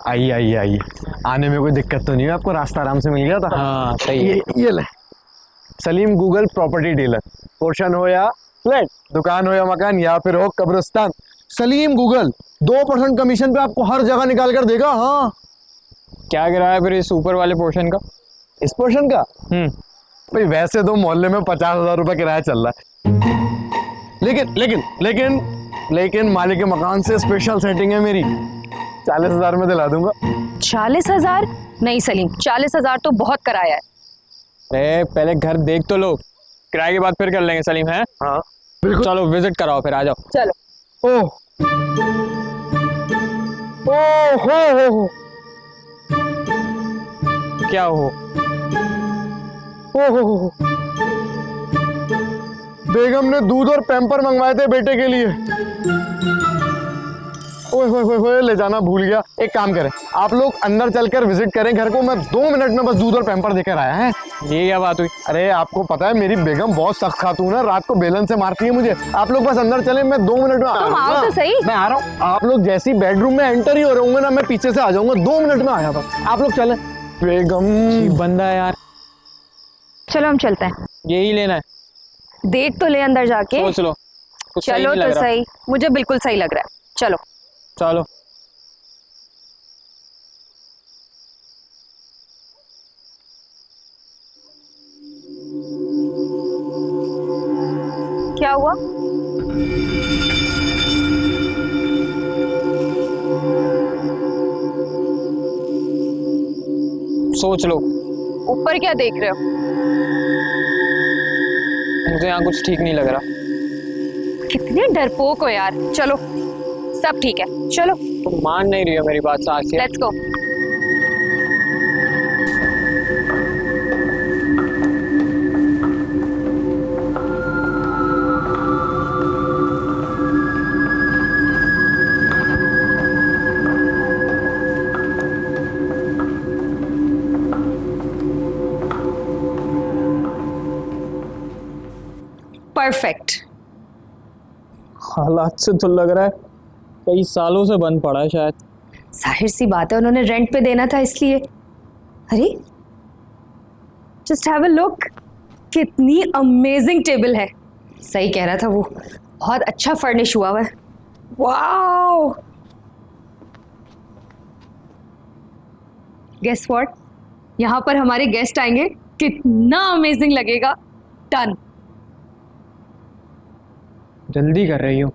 आइए आइए आइए, आने में कोई दिक्कत तो नहीं है आपको? रास्ता आराम से मिल गया था? हाँ सही है। ये ले Salim Google property dealer. Portion हो या फ्लैट, दुकान हो या मकान, या फिर हो कब्रिस्तान, सलीम गूगल 2% कमीशन पे आपको हर जगह निकाल कर देगा। हाँ, क्या किराया फिर इस ऊपर वाले पोर्शन का? इस पोर्शन का भाई वैसे तो मोहल्ले में 50,000 रुपये किराया चल रहा है, लेकिन लेकिन लेकिन लेकिन मालिक के मकान से स्पेशल सेटिंग है मेरी, 40,000 में दिला दूंगा। 40,000? नहीं सलीम, 40,000 तो बहुत कराया है। अरे पहले घर देख तो लो, किराए के बाद फिर कर लेंगे सलीम। है हाँ बिल्कुल। चलो विजिट कराओ फिर, आ जाओ। चलो। ओह ओह हो क्या हो? ओह, बेगम ने दूध और पैम्पर मंगवाए थे बेटे के लिए। ओए होए होए होए, ले जाना भूल गया। एक काम करें, आप लोग अंदर चलकर विजिट करें घर को, मैं 2 मिनट में बस दूध और पैम्पर देकर आया है। ये क्या बात हुई? अरे आपको पता है मेरी बेगम बहुत सख्त खातून है, रात को बेलन से मारती है मुझे। आप लोग बस अंदर चलें, मैं 2 मिनट में आ तुम आओ तो सही। मैं आ रहा हूँ। आप लोग जैसे ही बेडरूम में एंटर ही हो रहे होंगे ना, मैं पीछे से आ जाऊंगा। 2 मिनट में आया था, आप लोग चले। बेगम बंदा है यार। चलो हम चलते हैं, यही लेना है? देख तो ले अंदर जाके। सोच लो, कुछ सही चलो नहीं तो लग रहा। सही, मुझे बिल्कुल सही लग रहा है। चलो। चलो। क्या हुआ? सोच लो। ऊपर क्या देख रहे हो? मुझे यहाँ कुछ ठीक नहीं लग रहा। कितने डरपोक हो यार। चलो, सब ठीक है, चलो। तुम मान नहीं रही हो मेरी बात साक्षी। Let's go. परफेक्ट। हालात से तो लग रहा है कई सालों से बंद पड़ा है शायद। जाहिर सी बात है, उन्होंने रेंट पे देना था इसलिए। अरे जस्ट हैव अ लुक, कितनी अमेजिंग टेबल है। सही कह रहा था वो, बहुत अच्छा फर्निश हुआ है। वाओ, गेस व्हाट, यहाँ पर हमारे गेस्ट आएंगे, कितना अमेजिंग लगेगा। डन। जल्दी कर रही हो?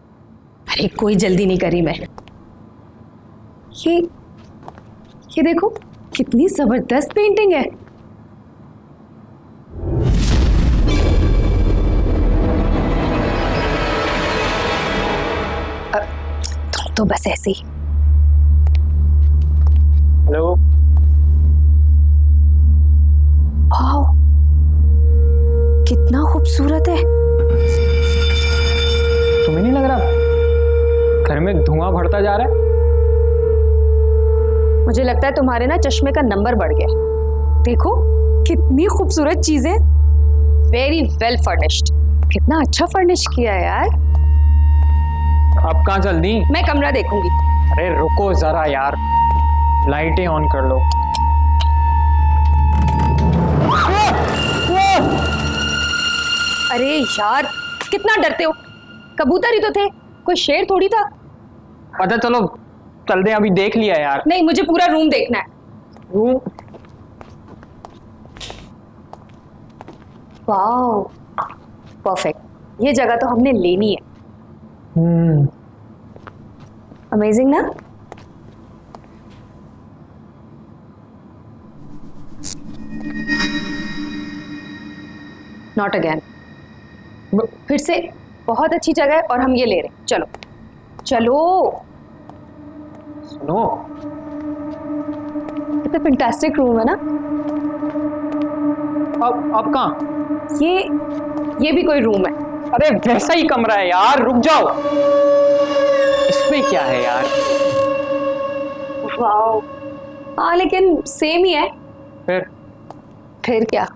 अरे कोई जल्दी नहीं करी मैं। ये देखो, कितनी जबरदस्त पेंटिंग है। तुम तो बस ऐसे ही। हेलो। वाओ, कितना खूबसूरत है। तुम्हें नहीं लग रहा घर में धुआं बढ़ता जा रहा है? मुझे लगता है तुम्हारे ना चश्मे का नंबर बढ़ गया। देखो कितनी खूबसूरत चीजें, वेरी वेल फर्निश्ड। कितना अच्छा फर्निश किया है यार। अब कहाँ चल दी? मैं कमरा देखूंगी। अरे रुको जरा यार, लाइटें ऑन कर लो। अरे यार, कितना डरते हो, कबूतर ही तो थे, कोई शेर थोड़ी था। पता चलो चल दे, अभी देख लिया यार। नहीं, मुझे पूरा रूम देखना है। रूम? Wow, perfect. ये जगह तो हमने लेनी है। अमेजिंग ना? Not again. फिर से बहुत अच्छी जगह है और हम ये ले रहे हैं। चलो चलो। सुनो, कितना फैंटास्टिक रूम है ना। अब कहाँ? ये भी कोई रूम है। अरे वैसा ही कमरा है यार, रुक जाओ। इसमें क्या है यार? वाओ, हाँ लेकिन सेम ही है। फिर क्या?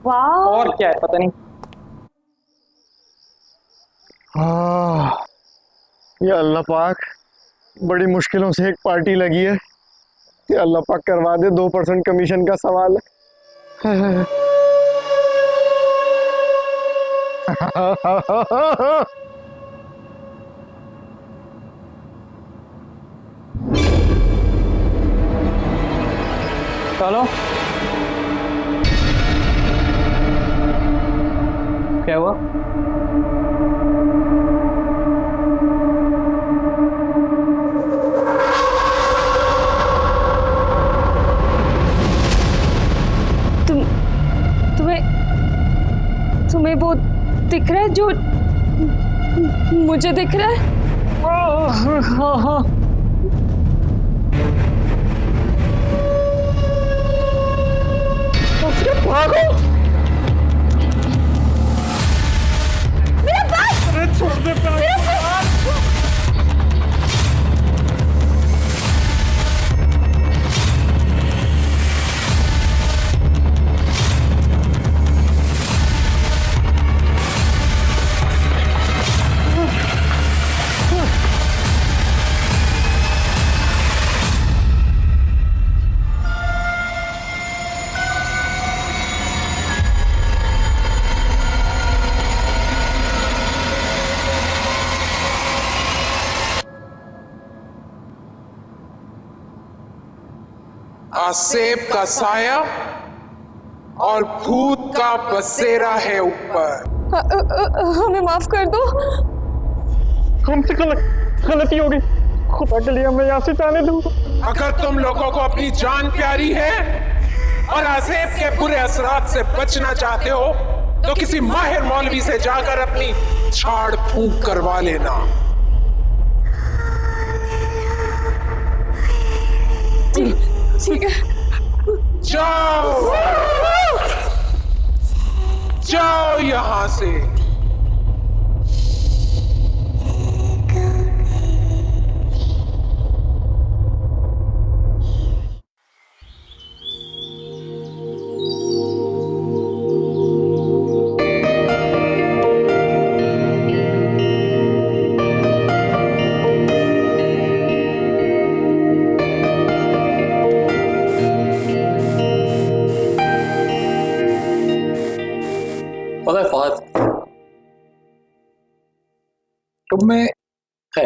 वाओ, और क्या है पता नहीं। ये अल्लाह पाक, बड़ी मुश्किलों से एक पार्टी लगी है। ये अल्लाह पाक करवा दे, 2% कमीशन का सवाल है। चलो क्या हुआ? तुम्हें वो दिख रहा है जो मुझे दिख रहा है? हाँ। भागो! मेरा बैग! अरे छोड़ दे आसेब का साया और भूत का बसेरा है ऊपर। हमें माफ कर दो। हमसे गलती हो गई, खुदा के लिए हमें यहाँ से जाने दो। अगर तुम लोगों को अपनी जान प्यारी है और आसेब के बुरे असरात से बचना चाहते हो तो किसी माहिर मौलवी से जाकर अपनी झाड़ फूंक करवा लेना। ठीक है। जाओ जाओ यहां से। पता है फहद, तुम में है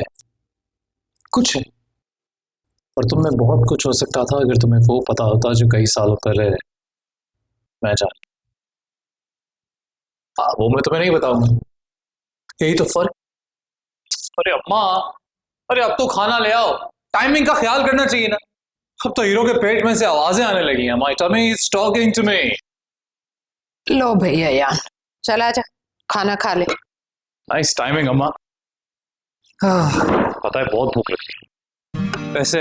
कुछ है, और तुम में बहुत कुछ हो सकता था अगर तुम्हें वो पता होता जो कई सालों पहले मैं जान। वो मैं तुम्हें नहीं बताऊंगा, यही तो फर्क। अरे अम्मा, अरे अब तो खाना ले आओ, टाइमिंग का ख्याल करना चाहिए ना। अब तो हीरो के पेट में से आवाजें आने लगी हैं। My tummy is talking to me. लो भैया यान, चला जा, खाना खा ले। नाइस टाइमिंग अम्मा। पता है बहुत भूख लगी है। वैसे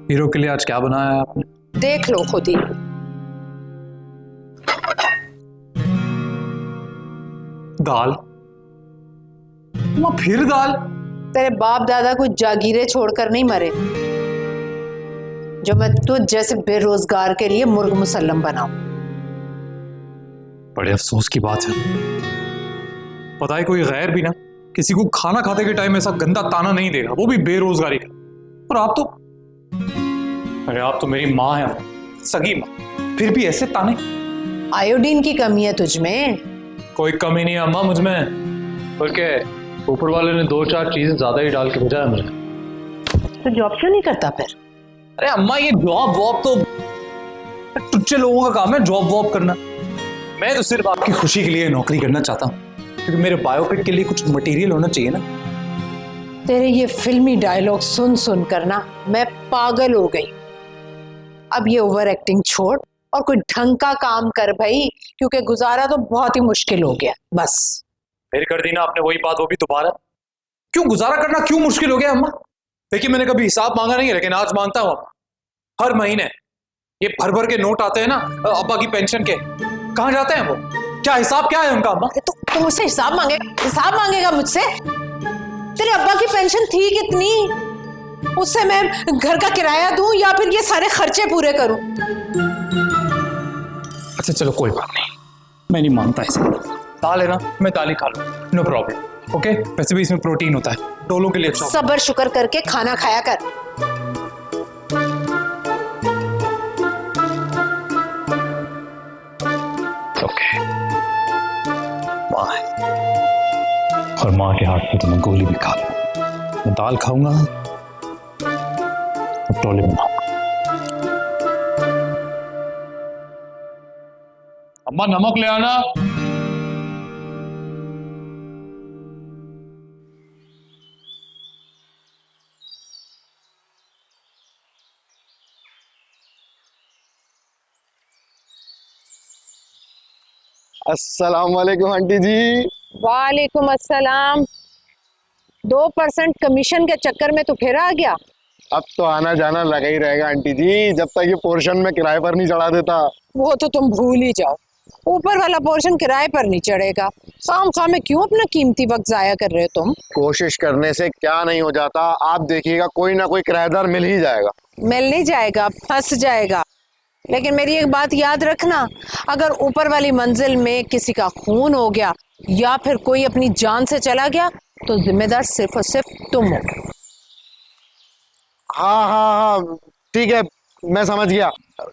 हीरो के लिए आज क्या बनाया है आपने? देख लो खुद ही। दाल? अम्मा फिर दाल? तेरे बाप दादा को जागीरें छोड़कर नहीं मरे जो मैं तुझ जैसे बेरोजगार के लिए मुर्ग मुसल्लम बनाऊं। बड़े अफसोस की बात है, पता है कोई गैर भी ना किसी को खाना खाते के टाइम ऐसा गंदा ताना नहीं देगा, वो भी बेरोजगारी का। और आप तो, अरे आप तो मेरी माँ है, सगी माँ, फिर भी ऐसे ताने। आयोडीन की कमी है तुझ में। कोई कमी नहीं है अम्मा मुझ में, बल्कि ऊपर वाले ने 2-4 चीजें ज्यादा ही डाल के भेजा है मुझे। तो जॉब क्यों नहीं करता फिर? अरे अम्मा ये जॉब वॉब तो टुच्चे लोगों का काम है, जॉब वॉब करना। मैं तो सिर्फ आपकी खुशी के लिए नौकरी करना चाहता हूँ, क्योंकि मेरे बायोपिक के लिए कुछ मटेरियल होना चाहिए ना। तेरे ये फिल्मी डायलॉग सुन सुन कर ना मैं पागल हो गई। अब ये ओवर एक्टिंग छोड़ और कोई ढंग का काम कर भाई, क्योंकि गुजारा तो बहुत ही मुश्किल हो गया। बस फिर कर दी ना आपने वही बात, वो भी दोबारा। क्यों गुजारा करना क्यों मुश्किल हो गया अम्मा? देखिए मैंने कभी हिसाब मांगा नहीं है, लेकिन आज मांगता हूँ। हर महीने ये भर भर के नोट आते हैं ना अब्बा की पेंशन के, कहाँ जाते हैं वो? क्या हिसाब क्या है उनका अम्मा? तो तू मुझसे हिसाब मांगेगा मुझसे? तेरे अब्बा की पेंशन थी कितनी? उससे मैं घर का किराया दूं या फिर ये सारे खर्चे पूरे करूं? अच्छा चलो कोई बात नहीं, मैं नहीं मानता ऐसा। दाल है ना, मैं दाल ही खा लूं, नो प्रॉब्लम। ओके, वैसे भी इसमें प्रोटीन होता है, डोलों के लिए अच्छा। सब्र शुक्र करके खाना खाया कर। और माँ के हाथ से तो मैं गोली भी खा लूँ। मैं दाल खाऊंगा और टोले बनाऊंगा। अम्मा नमक ले आना। अस्सलाम वालेकुम आंटी जी। वालेकुम अस्सलाम। 2% कमीशन के चक्कर में तो फिर आ गया। अब तो आना जाना लगा ही रहेगा आंटी जी, जब तक ये पोर्शन में किराए पर नहीं चढ़ा देता। वो तो तुम भूल ही जाओ, ऊपर वाला पोर्शन किराए पर नहीं चढ़ेगा। खाम खाम में क्यों अपना कीमती वक्त जाया कर रहे हो तुम? कोशिश करने से क्या नहीं हो जाता, आप देखिएगा कोई ना कोई किराएदार मिल ही जाएगा। मिल नहीं जाएगा, फंस जाएगा। लेकिन मेरी एक बात याद रखना, अगर ऊपर वाली मंजिल में किसी का खून हो गया या फिर कोई अपनी जान से चला गया तो जिम्मेदार सिर्फ और सिर्फ तुम हो। हाँ हाँ हाँ ठीक है, मैं समझ गया।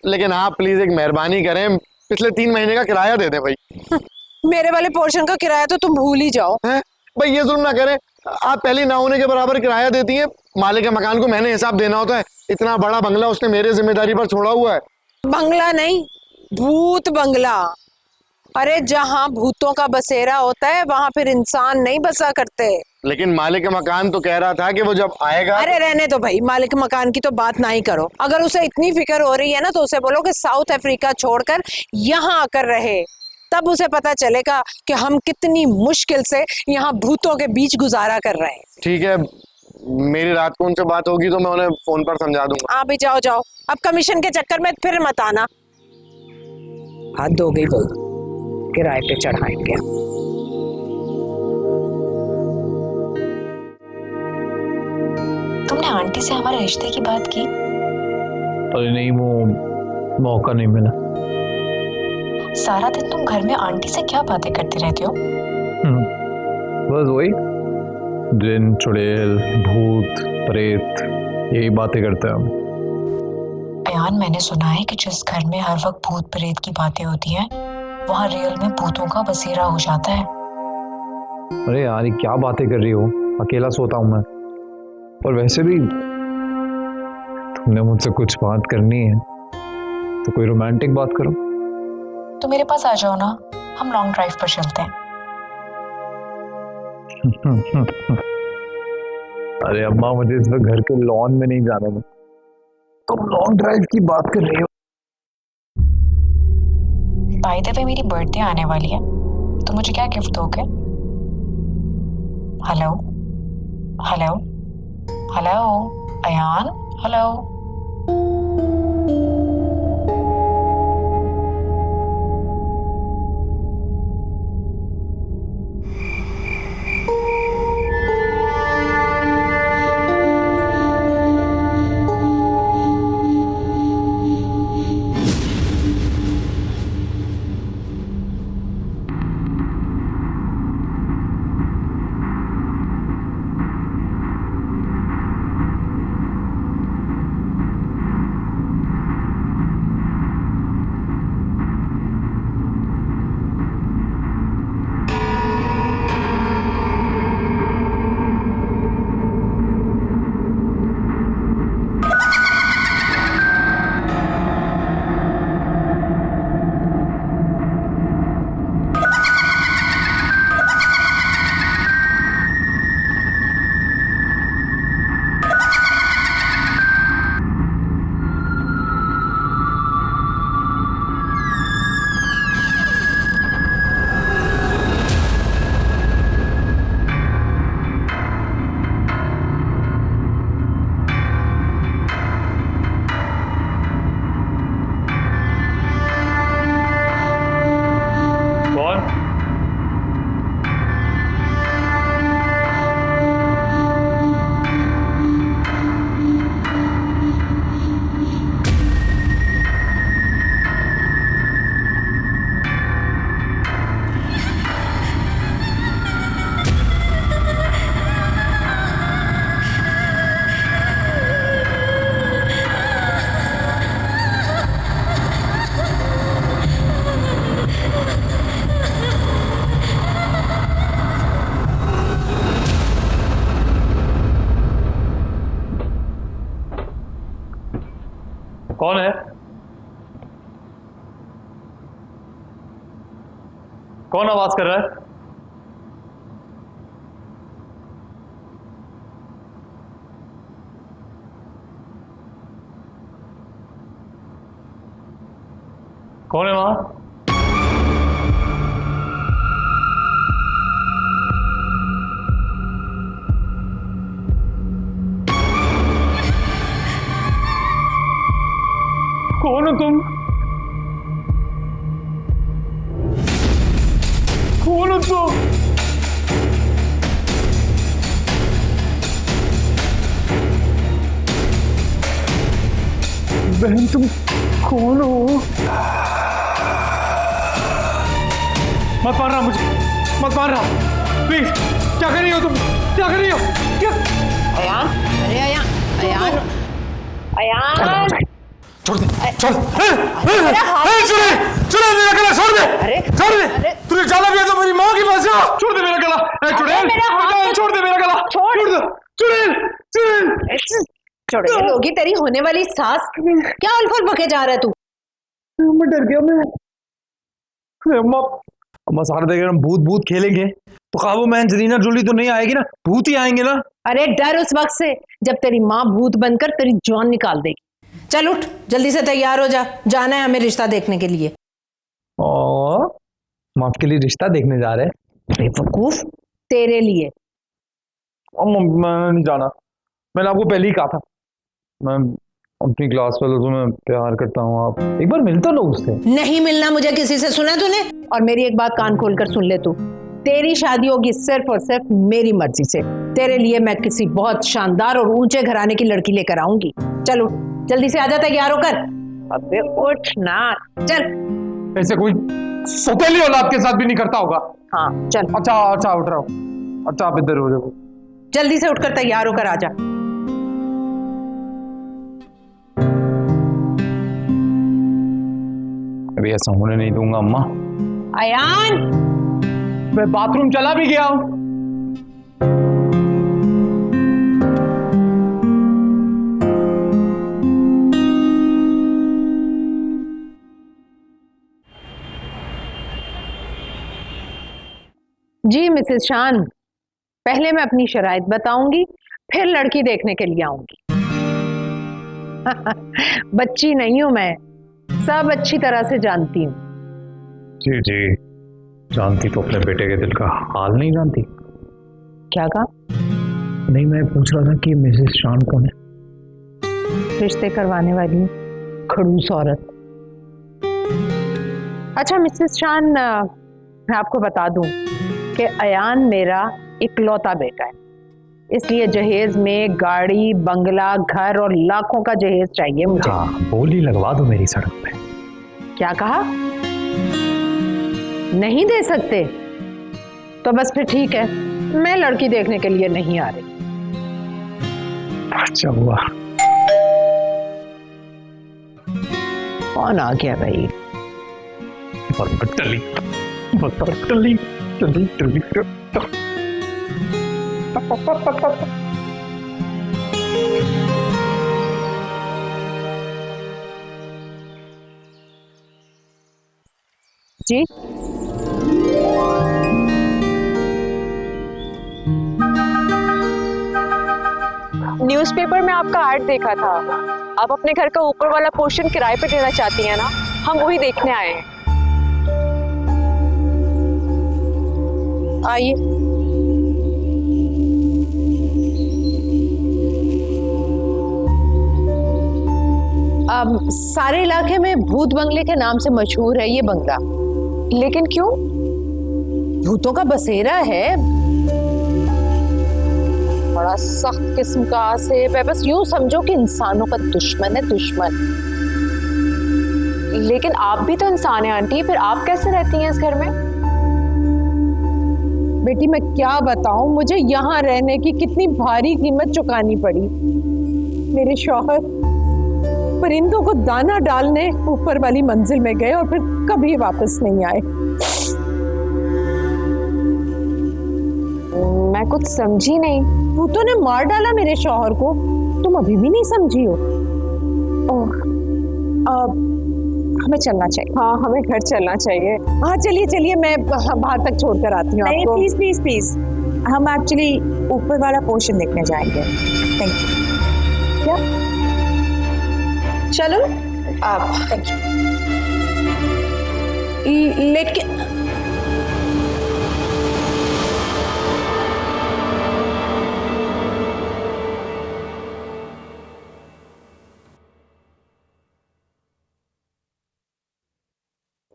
लेकिन आप प्लीज एक मेहरबानी करें, पिछले 3 महीने का किराया दे दें भाई। मेरे वाले पोर्शन का किराया तो तुम भूल ही जाओ। हैं भाई, ये जुल्म ना करें। आप पहले ना होने के बराबर किराया देती हैं, मालिक के मकान को मैंने हिसाब देना होता है। इतना बड़ा बंगला उसने मेरे जिम्मेदारी पर छोड़ा हुआ है। बंगला नहीं, भूत बंगला। अरे जहाँ भूतों का बसेरा होता है वहां फिर इंसान नहीं बसा करते। लेकिन मालिक मकान तो कह रहा था कि वो जब आएगा। अरे रहने दो भाई, मालिक मकान की तो बात ना ही करो। अगर उसे इतनी फिक्र हो रही है ना तो उसे बोलो कि साउथ अफ्रीका छोड़कर यहाँ आकर रहे, तब उसे पता चलेगा कि हम कितनी मुश्किल से यहाँ भूतों के बीच गुजारा कर रहे हैं। ठीक है, मेरी रात को उनसे बात होगी तो मैं उन्हें फोन पर समझा दूंगा। हाँ भी जाओ जाओ, अब कमीशन के चक्कर में फिर मत आना। हद हो गई भाई, किराए पे चढ़ाएंगे। तुमने आंटी से हमारे रिश्ते की बात की? अरे नहीं, वो मौका नहीं मिला। सारा दिन तुम घर में आंटी से क्या बातें करते रहते हो? बस वही जिन चुड़ैल भूत प्रेत यही बातें करते हैं हम। अयान, मैंने सुना है कि जिस घर में हर वक्त भूत प्रेत की बातें होती हैं वहाँ रियल में भूतों का बसेरा हो जाता है। अरे यार, ये क्या बातें कर रही हो? अकेला सोता हूँ मैं। और वैसे भी तुमने मुझसे कुछ बात करनी है तो कोई रोमांटिक बात करो। तो मेरे पास आ जाओ ना, हम लॉन्ग ड्राइव पर चलते हैं। अरे अम्मा, मुझे इस वक्त घर के लॉन में नहीं जाना है। तुम लॉन्ग ड्राइव की बात कर रही हो? बाय द वे, मेरी बर्थडे आने वाली है, तो मुझे क्या गिफ्ट दोगे? Hello hello hello Ayaan, hello. कौन है? कौन आवाज कर रहा है? कौन है वहां? कौन हो तुम? कौन हो तुम? बहन तुम कौन हो? मत मारना मुझे, मत मारना प्लीज। क्या कर रही हो तुम? क्या कर रही हो? क्या? अयान, अरे अयान, अयान, अयान, छोड़ दे, छोड़। मेरा हाथ- छोड़ मेरा गला, छोड़ दे, अरे छोड़ दे। अरे तूने ज्यादा पिया तो मेरी माँ की पास जा। छोड़ दे मेरा गला, चुड़ैल, मेरा हाथ- छोड़ दे मेरा गला, छोड़। दे, चुड़ैल, चुड़ैल। चुड़ैल होगी तेरी होने वाली सास। क्या उलफल बके जा रहा है तू? मैं डर गया मैं। अम्मा अम्मा सारे देख हम भूत भूत खेलेंगे तो काबू में एंजेलिना जोली तो नहीं आएगी ना, भूत ही आएंगे ना। अरे डर उस वक्त से जब तेरी माँ भूत बनकर तेरी जान निकाल देगी। चल उठ, जल्दी से तैयार हो जा, जाना है हमें रिश्ता देखने के लिए। और हम आपके लिए रिश्ता देखने जा रहे हैं। बेवकूफ, तेरे लिए। अम्मा मैं नहीं जाना, मैंने आपको पहले ही कहा था मैं अपनी क्लास वालों से मैं प्यार करता हूँ। आप एक बार मिलता लो उससे। नहीं मिलना मुझे किसी से, सुना तूने? और मेरी एक बात कान खोलकर सुन ले तू, तेरी शादी होगी सिर्फ और सिर्फ मेरी मर्जी से। तेरे लिए मैं किसी बहुत शानदार और ऊंचे घराने की लड़की लेकर आऊंगी। चलो जल्दी से आजा, तैयार होकर। अबे उठ ना, चल। ऐसे कोई सौतेली औलाद के साथ भी नहीं करता होगा। हाँ चल, अच्छा अच्छा उठ रहा हूँ। अच्छा आप इधर हो जाओ। जल्दी से उठकर तैयार होकर आजा। अभी ऐसा होने नहीं दूंगा अम्मा। अयान, मैं बाथरूम चला भी गया हूँ। जी मिसेस शान, पहले मैं अपनी शराइत बताऊंगी, फिर लड़की देखने के लिए आऊंगी। बच्ची नहीं हूं मैं, सब अच्छी तरह से जानती हूँ। जी जी जानती तो अपने बेटे के दिल का हाल नहीं जानती। क्या कहा? नहीं मैं पूछ रहा था कि मिसेस शान कौन है? रिश्ते करवाने वाली खड़ूस औरत। अच्छा मिसेस शान, मैं आपको बता दूं कि अयान मेरा इकलौता बेटा है, इसलिए जहेज में गाड़ी, बंगला, घर और लाखों का जहेज चाहिए मुझे। हाँ बोली लगवा दो मेरी सड़क पे। क्या कहा? नहीं दे सकते? तो बस फिर ठीक है, मैं लड़की देखने के लिए नहीं आ रही। अच्छा हुआ। कौन आ गया भाई? टली टली टली टली। जी न्यूज़पेपर में आपका ऐड देखा था, आप अपने घर का ऊपर वाला पोर्शन किराए पे देना चाहती हैं ना? हम वही देखने आए हैं। आइए। सारे इलाके में भूत बंगले के नाम से मशहूर है ये बंगला। लेकिन क्यों? भूतों का बसेरा है, बड़ा सख्त किस्म का आसिफ है, बस यूं समझो कि इंसानों का दुश्मन है, दुश्मन। लेकिन आप भी तो इंसान हैं आंटी, फिर आप कैसे रहती हैं इस घर में? बेटी मैं क्या बताऊं, मुझे यहाँ रहने की कितनी भारी कीमत चुकानी पड़ी। मेरे शौहर परिंदों को दाना डालने ऊपर वाली मंजिल में गए और फिर कभी वापस नहीं आए। मैं कुछ समझी नहीं। भूतों ने मार डाला मेरे शौहर को, तुम अभी भी नहीं समझी हो? ओह, हमें चलना चाहिए। हाँ हमें घर चलना चाहिए। हाँ चलिए चलिए, मैं बाहर तक छोड़ कर आती हूँ नहीं आपको। प्लीज प्लीज प्लीज, हम एक्चुअली ऊपर वाला पोर्शन देखने जाएंगे। Thank you. क्या? चलो आप लेट के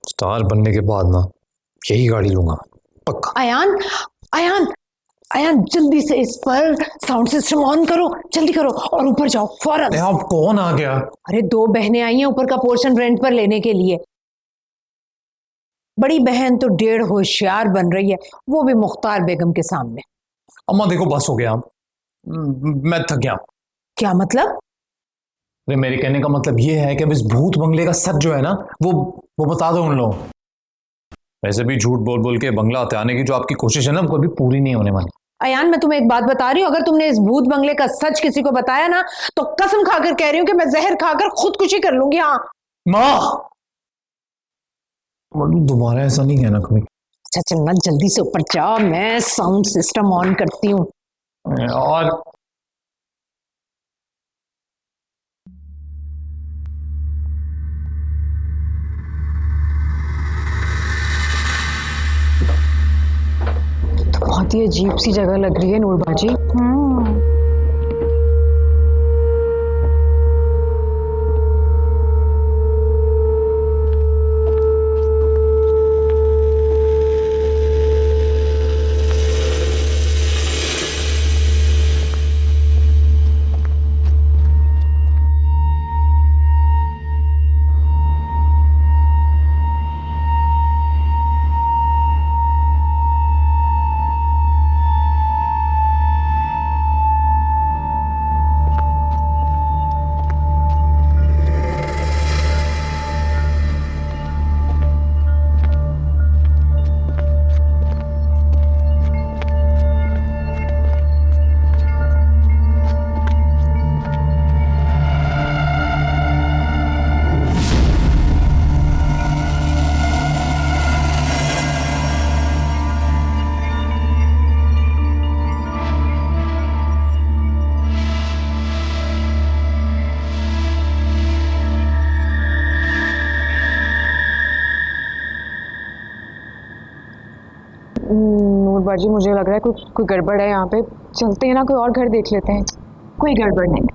स्टार बनने के बाद ना यही गाड़ी लूंगा पक्का। अयान अयान अयान, जल्दी से इस पर साउंड सिस्टम ऑन करो, जल्दी करो और ऊपर जाओ फौरन। अब कौन आ गया? अरे 2 बहनें आई हैं ऊपर का पोर्शन रेंट पर लेने के लिए। बड़ी बहन तो 1.5 होशियार बन रही है, वो भी मुख्तार बेगम के सामने। अम्मा देखो बस हो गया, मैं थक गया। क्या मतलब? अरे मेरे कहने का मतलब ये है कि अब इस भूत बंगले का सच जो है ना वो बता दो उन लोगों। वैसे भी झूठ बोल बोल के बंगला आने की जो आपकी कोशिश है ना वो कभी पूरी नहीं होने वाली। अयान मैं तुम्हें एक बात बता रही हूँ, अगर तुमने इस भूत बंगले का सच किसी को बताया ना तो कसम खाकर कह रही हूँ कि मैं जहर खाकर खुदकुशी कर लूंगी। हाँ माँ दोबारा ऐसा नहीं कहना कभी। अच्छा चलना जल्दी से ऊपर जा, मैं साउंड सिस्टम ऑन करती हूँ। और बहुत ही अजीब सी जगह लग रही है नूरबाजी। नूरबाजी मुझे लग रहा है कोई गड़बड़ है यहाँ पे। चलते हैं ना, कोई और घर देख लेते हैं। कोई गड़बड़ नहीं,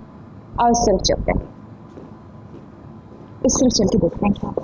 आओ इस तरफ चलते हैं, इस तरफ चल के देखते हैं क्या।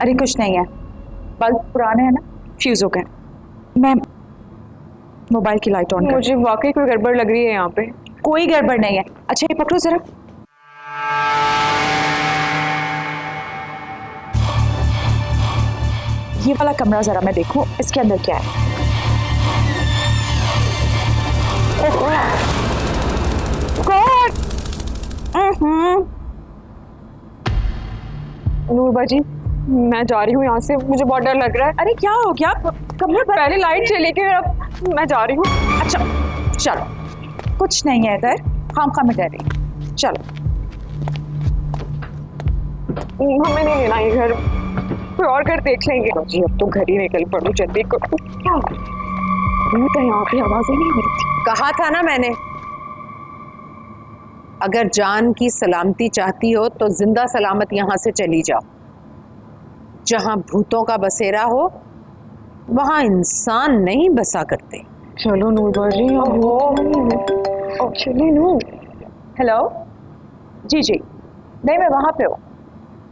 अरे कुछ नहीं है, बल्ब पुराने हैं ना, फ्यूज हो गए। मैं मोबाइल की लाइट ऑन कर। मुझे वाकई कोई गड़बड़ लग रही है यहाँ पे। कोई गड़बड़ नहीं है। अच्छा ये पकड़ो जरा। ये वाला कमरा जरा मैं देखूं इसके अंदर क्या है। नूरबाजी मैं जा रही हूँ यहाँ से, मुझे बहुत डर लग रहा है। अरे क्या हो गया? कमरे पर पहले लाइट चली गई, अब मैं जा रही हूँ। अच्छा चलो, कुछ नहीं है इधर, खाम में डर रही। चलो हमें नहीं लेना ये घर, कोई और घर देख लेंगे। जी अब तो घर ही निकल पड़ो जल्दी। क्या भूत है यहाँ पे? आवाजें नहीं मिलती। कहा था ना मैंने, अगर जान की सलामती चाहती हो तो जिंदा सलामत यहां से चली जाओ। जहां भूतों का बसेरा हो वहां इंसान नहीं बसा करते। चलो नूर जी चलिए नूर। हेलो जी जी, नहीं मैं वहाँ पे हूँ।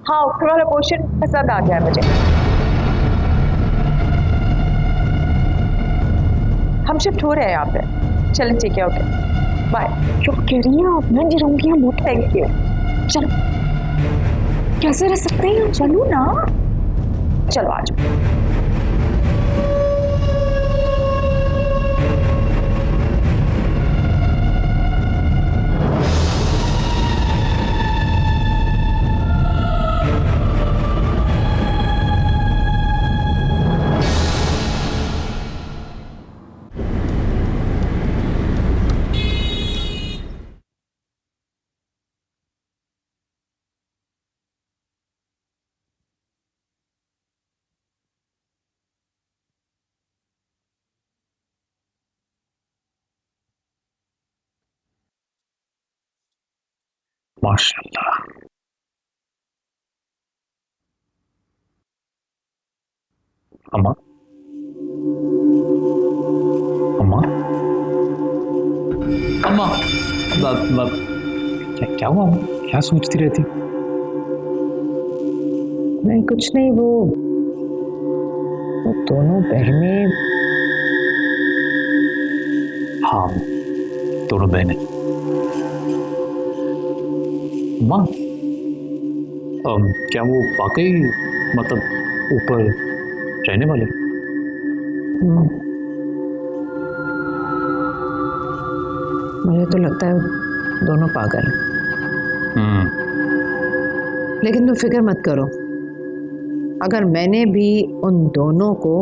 हाँ, ऊपर वाला पोर्शन पसंद आ गया है मुझे। हम शिफ्ट हो रहे हैं यहाँ पे। चलें ठीक है, ओके बाय। जो कह रही हैं आप, मैं नहीं रहूंगी हम। Thank you. चलो, कैसे रह सकते हैं? चलो ना। चलो आ जाओ। माशाल्लाह। अम्मा, अम्मा, अम्मा, क्या हुआ? क्या सोचती रहती? नहीं कुछ नहीं, वो दोनों बहनें। हाँ, दोनों बहनें। अम्मा, क्या वो वाकई मतलब ऊपर रहने वाले? मुझे तो लगता है दोनों पागल हैं। लेकिन तुम फिक्र मत करो, अगर मैंने भी उन दोनों को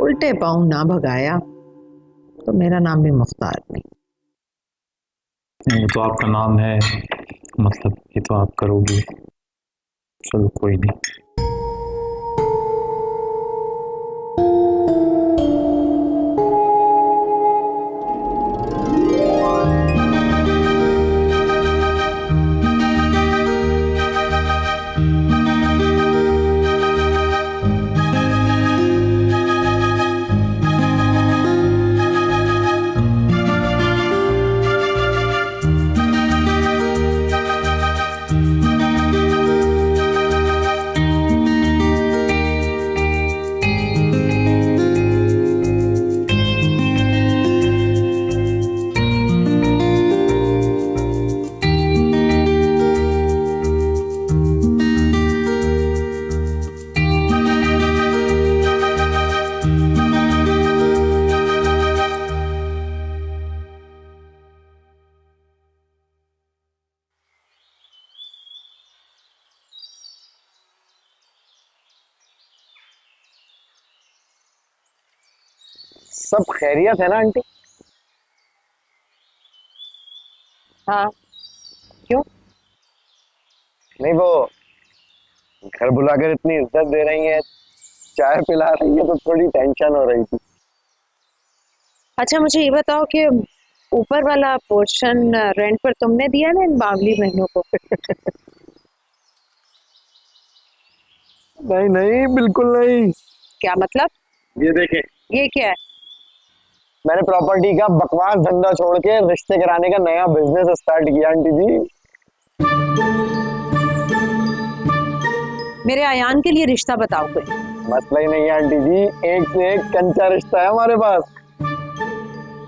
उल्टे पांव ना भगाया तो मेरा नाम भी मुख्तार नहीं। वो तो आपका नाम है, मतलब ये तो आप करोगी। चलो कोई नहीं। सब खैरियत है ना आंटी? हाँ, क्यों? नहीं, वो घर बुलाकर इतनी इज्जत दे रही है, चाय पिला रही है, तो थोड़ी टेंशन हो रही थी। अच्छा मुझे ये बताओ कि ऊपर वाला पोर्शन रेंट पर तुमने दिया ना इन बावली बहनों को? नहीं नहीं, बिल्कुल नहीं। क्या मतलब? ये देखें, ये क्या है? मैंने प्रॉपर्टी का बकवास धंधा छोड़ के रिश्ते कराने का नया बिजनेस स्टार्ट किया आंटी जी। मेरे आयान के लिए रिश्ता बताओ कोई। मसला ही नहीं है आंटी जी, एक से एक कंचा रिश्ता है हमारे पास।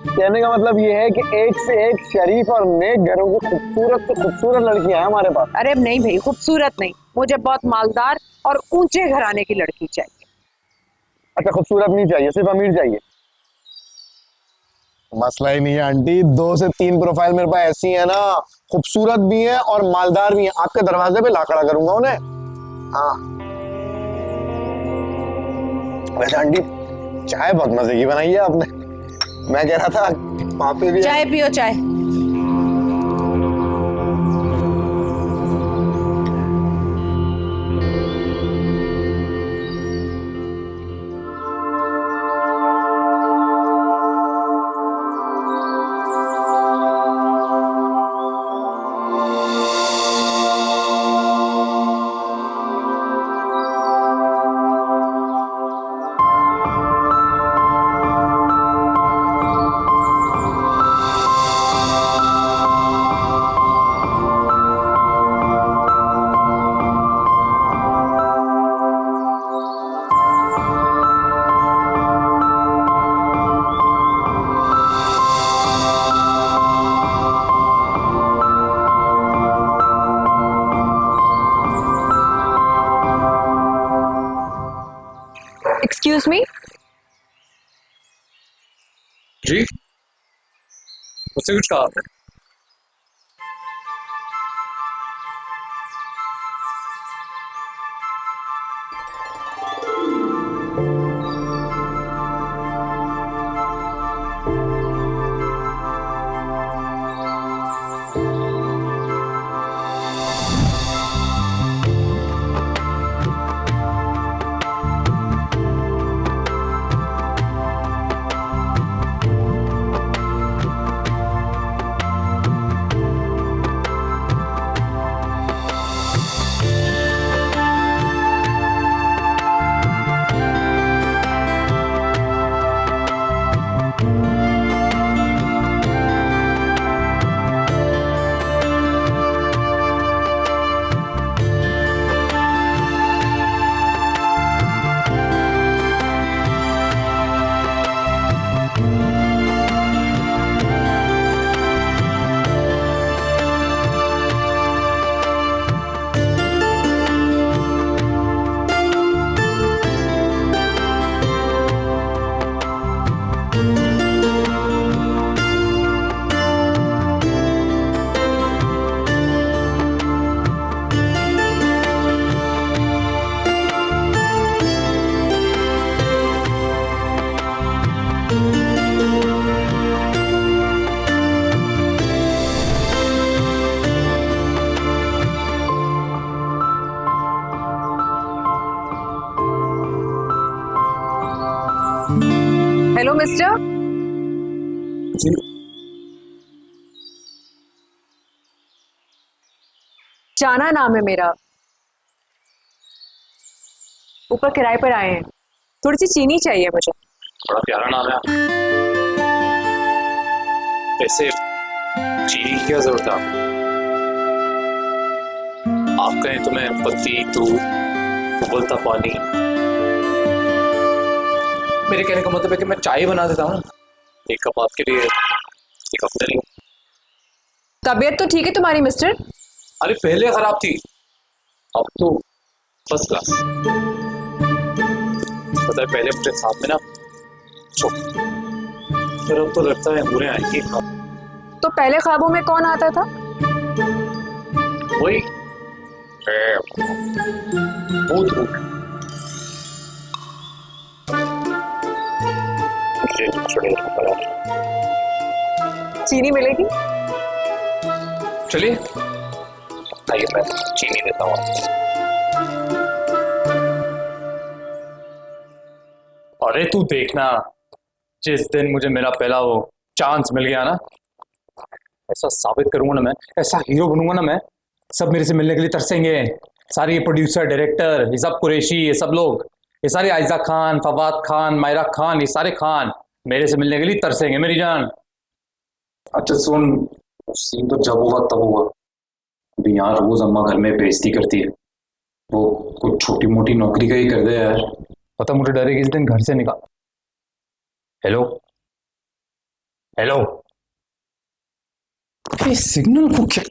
कहने का मतलब ये है कि एक से एक शरीफ और नेक घरों की खूबसूरत से खूबसूरत लड़कियां हैं हमारे पास। अरे नहीं भाई, खूबसूरत नहीं, मुझे बहुत मालदार और ऊंचे घराने की लड़की चाहिए। अच्छा, खूबसूरत नहीं चाहिए, सिर्फ अमीर चाहिए? मसला ही नहीं है आंटी, 2 से 3 प्रोफाइल मेरे पास ऐसी है ना, खूबसूरत भी है और मालदार भी है। आपके दरवाजे पे ला खड़ा करूंगा उन्हें। हाँ वैसे आंटी, चाय बहुत मजे की बनाई है आपने। मैं कह रहा था वहां पे भी चाय पियो चाय। जी मुझसे कुछ कहा आपने? हेलो मिस्टर, जी जाना नाम है मेरा। ऊपर किराए पर आए हैं, थोड़ी सी चीनी चाहिए मुझे। बड़ा प्यारा नाम है। वैसे चीनी की क्या जरूरत है आप कहें तो मैं पत्ती दूध उबलता पानी। मेरे कहने का मतलब है कि मैं चाय बना देता हूँ, एक कप आपके लिए एक अपने लिए। तबीयत तो ठीक है तुम्हारी मिस्टर? अरे पहले खराब थी, अब तो फर्स्ट क्लास। पता है पहले मुझे साथ में ना फिर अब तो लगता है बुरे आएंगे। तो पहले ख्वाबों में कौन आता था? वही भूत भूत। चीनी मिलेगी? चलिए आइए मैं चीनी देता हूँ। अरे तू देखना, जिस दिन मुझे मेरा पहला वो चांस मिल गया ना, ऐसा साबित करूंगा ना मैं, ऐसा हीरो बनूंगा ना मैं, सब मेरे से मिलने के लिए तरसेंगे। सारे ये प्रोड्यूसर डायरेक्टर, ये सब कुरैशी, ये सब लोग, ये सारे आयजा खान, फवाद खान, मायरा खान, ये सारे खान मेरे से मिलने के लिए तरसेंगे मेरी जान। अच्छा सुन, सीन तो जब हुआ तब हुआ। अभी यहाँ रोज अम्मा घर में बेइज्जती करती है, वो कुछ छोटी मोटी नौकरी का ही कर दे यार। पता मुझे डर है कि इस दिन घर से निकाल। हेलो हेलो, इस सिग्नल को क्या?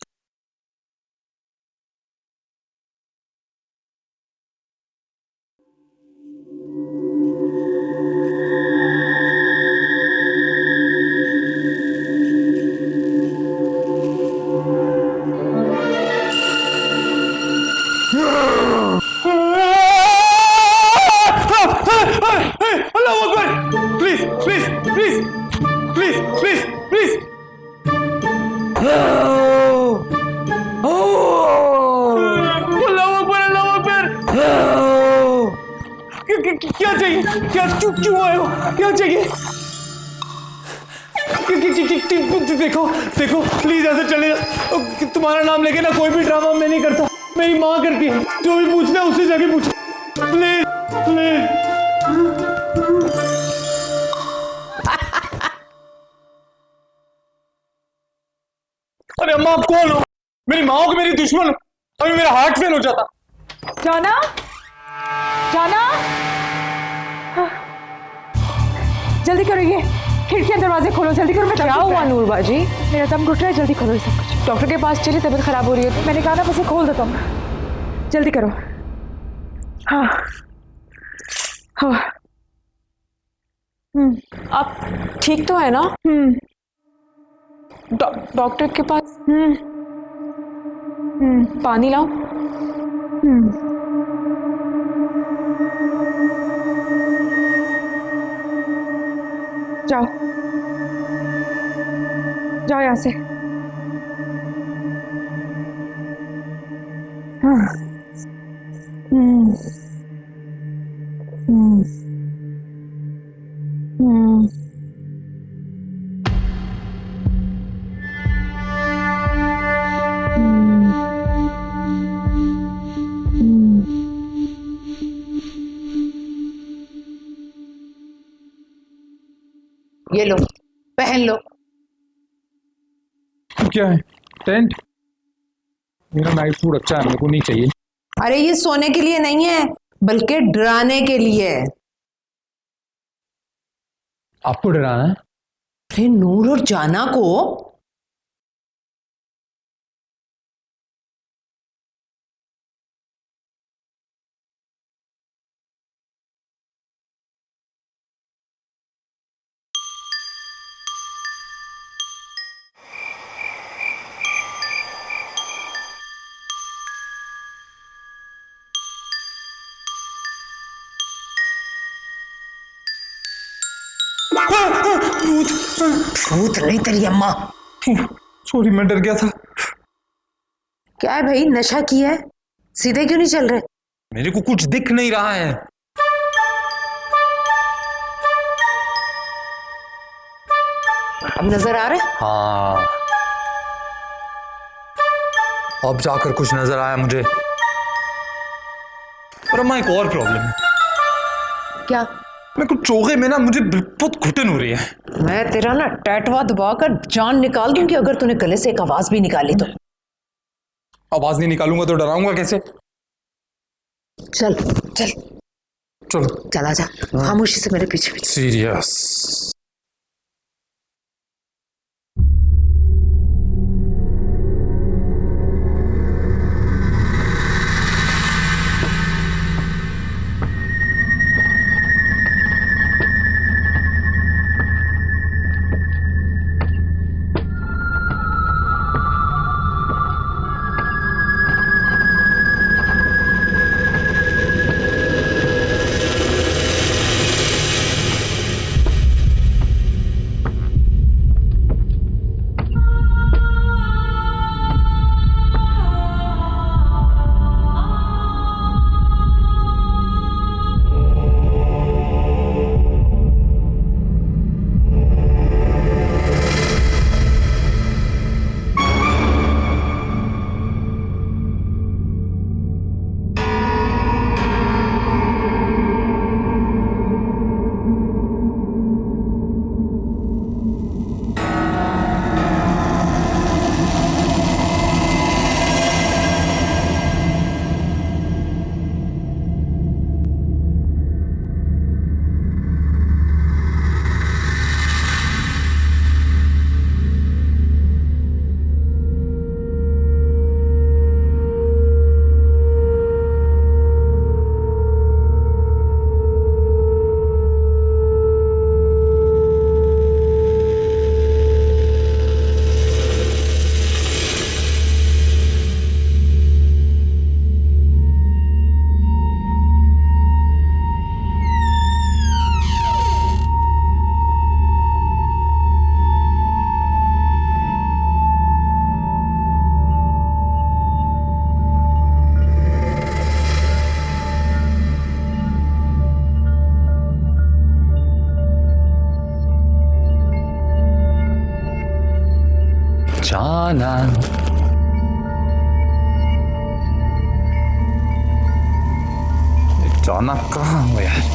अल्लाह अकबर, please please please please please please. अल्लाह अकबर, अल्लाह अकबर। क्या चाहिए? क्या क्यों क्यों आए हो? क्या चाहिए? देखो देखो प्लीज ऐसे चले जाओ। तुम्हारा नाम लेके ना कोई भी ड्रामा मैं नहीं करता, मेरी माँ करती है। जो भी पूछना है उससे जाके पूछो प्लीज प्लीज। अरे अम्मा आप कौन हो? मेरी माँ हो कि मेरी दुश्मन हो? अभी मेरा हार्ट फेल हो जाता। जाना, जाना, जल्दी करो, ये खिड़कियां दरवाजे खोलो, जल्दी करो। क्या हुआ नूर बाजी? मेरा दम घुट रहा है, जल्दी करो ये सब कुछ। डॉक्टर के पास चलिए, तबीयत खराब हो रही है। मैंने कहा ना बस ये खोल देता हूँ, जल्दी करो। हाँ हाँ आप ठीक तो है ना? डॉक्टर के पास पानी लाओ। जाओ जाओ यहाँ से। ये लो, पहन लो। क्या है? टेंट? मेरा नाइट सूट अच्छा है, मेरे को नहीं चाहिए। अरे ये सोने के लिए नहीं है, बल्कि डराने के लिए है। आपको डराना है? अरे नूर और जाना को। भूत नहीं तेरी अम्मा। सॉरी, मैं डर गया था। क्या है भाई, नशा किया है? सीधे क्यों नहीं चल रहे? मेरे को कुछ दिख नहीं रहा है। अब नजर आ रहा है? हाँ, अब जाकर कुछ नजर आया मुझे। पर अम्मा एक और प्रॉब्लम है। क्या? मैं कुछ चोगे में ना, मुझे बहुत घुटन हो रही है। मैं तेरा ना टैटवा दबाकर जान निकाल दूंगी अगर तूने गले से एक आवाज भी निकाली तो। आवाज नहीं निकालूंगा तो डराऊंगा कैसे? चल चल चलो चला जा, खामोशी से मेरे पीछे पीछे। सीरियस। जाना जाना कहाँ हो यार?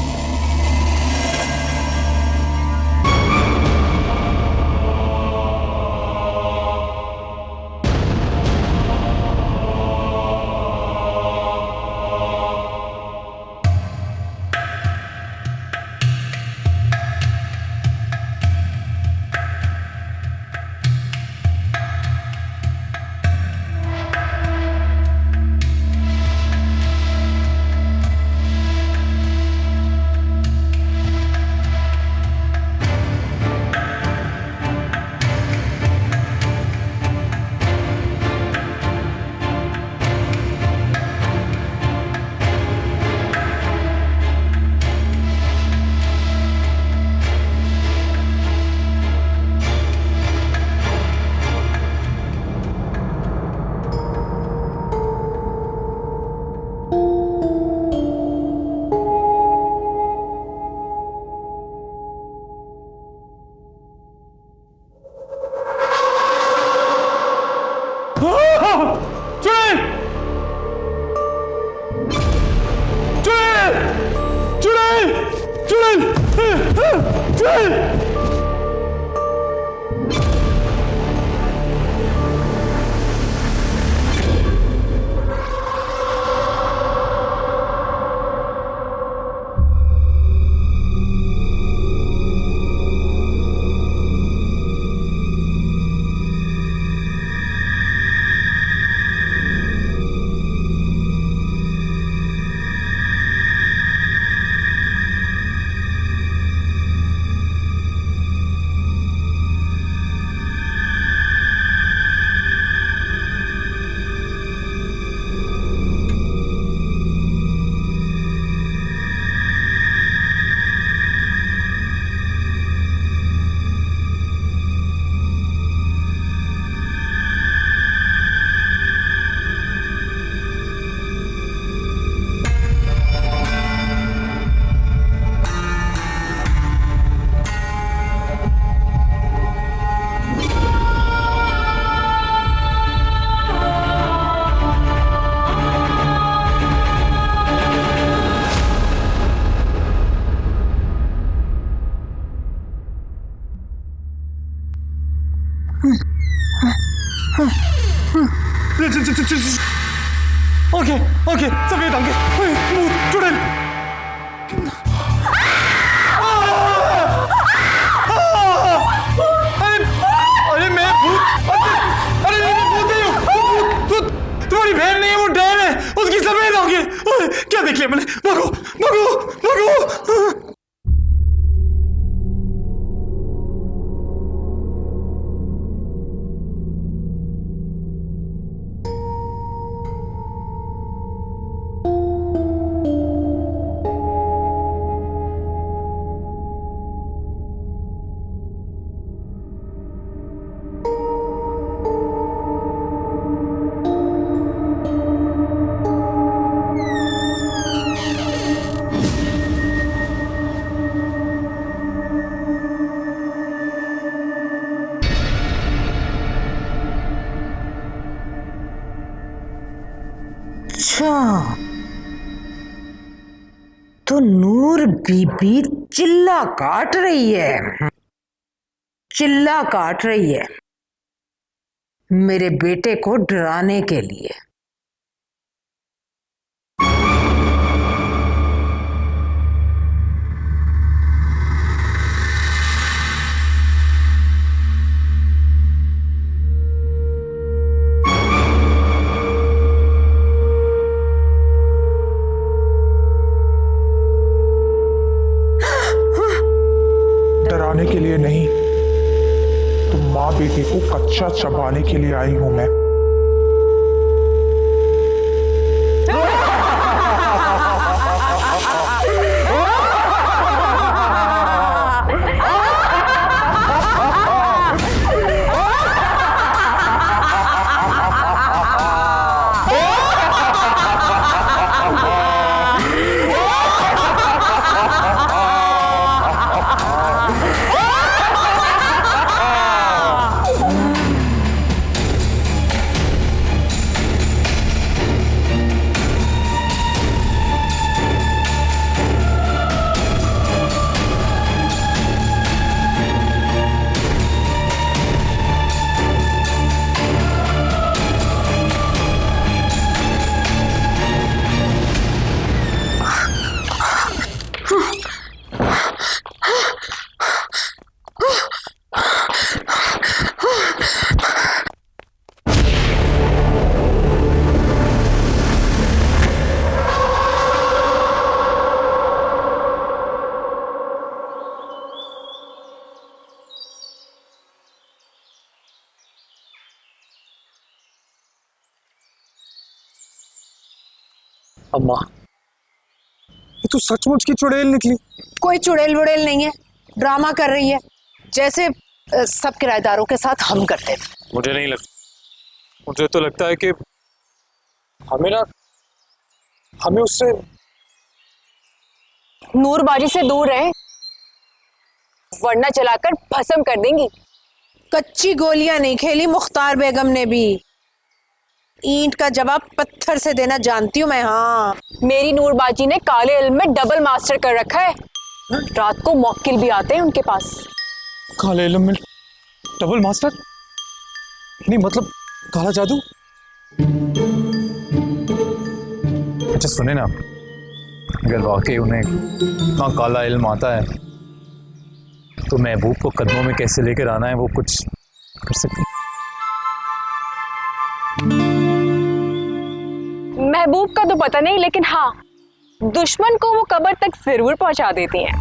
ओके ओके सफेद आंखें, मुंह चुड़ैल। अरे मैं भूत, अरे मैं भूत नहीं हूँ, तुम्हारी बहन नहीं है, वो डैन है, उसकी सफेद आंखें। क्या देख लिया मैंने? भागो भागो भागो। अच्छा, तो नूर बीबी चिल्ला काट रही है, चिल्ला काट रही है मेरे बेटे को डराने के लिए। डराने के लिए नहीं, तो माँ बेटे को कच्चा चबाने के लिए आई हूं मैं। अम्मा, ये तो सचमुच की चुड़ैल निकली। कोई चुड़ैल वुड़ैल नहीं है, ड्रामा कर रही है जैसे सब किराएदारों के साथ हम करते थे। मुझे नहीं लगता, मुझे तो लगता है कि हमें उससे नूरबाजी से दूर रहे, वरना चलाकर भस्म कर देंगी। कच्ची गोलियां नहीं खेली मुख्तार बेगम ने भी, ईंट का जवाब पत्थर से देना जानती हूँ मैं। हाँ, मेरी नूरबाजी ने काले इल्म में डबल मास्टर कर रखा है, रात को मौक्किल भी आते हैं उनके पास। काले इल्म में डबल मास्टर? नहीं मतलब काला जादू? अच्छा सुने ना, अगर वाकई उन्हें इतना काला इल्म आता है तो महबूब को कदमों में कैसे लेकर आना है वो कुछ कर सकते हैं? महबूब का तो पता नहीं, लेकिन हाँ, दुश्मन को वो कब्र तक जरूर पहुंचा देती हैं।